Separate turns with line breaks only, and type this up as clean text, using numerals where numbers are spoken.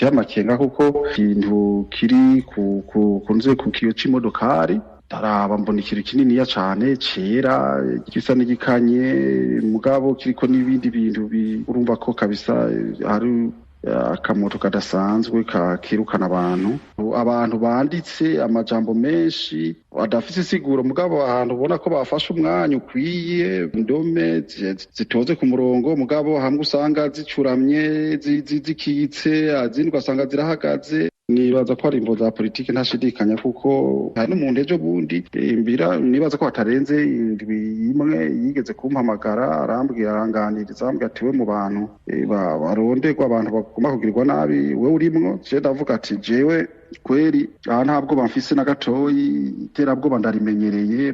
biteye amakenga kuko ikintu kiri kunze ku kiyo c'imodokari daraba mbona ikintu kininiya cane cera gisa n'igikanye mugabo kiriko n'ibindi bintu urumva ko kabisa hari akamoto kadasanzwe kakirukana abantu banditse amajambo menshi adafise isiguro mugabo ahantu ubona ko bafashe umwanya ukwiye indome zitoze ku murongo mugabo hamwe usanga zicuramye zikitse azindi ugasanga zirahagaze. Nibaza ko ari imvo za politike ntashidikanya kuko hari n'umuntu ejo bundi nibaza ko hatarenze indwi imwe yigeze kumpamagara aranganiriza ambwira ati we mu bantu baronderwa abantu bagomba kugirirwa nabi we urimwo je ndavuga ati jewe kweri aha ntabwo bamfise na gatoyi iterabwoba ndarimenyereye.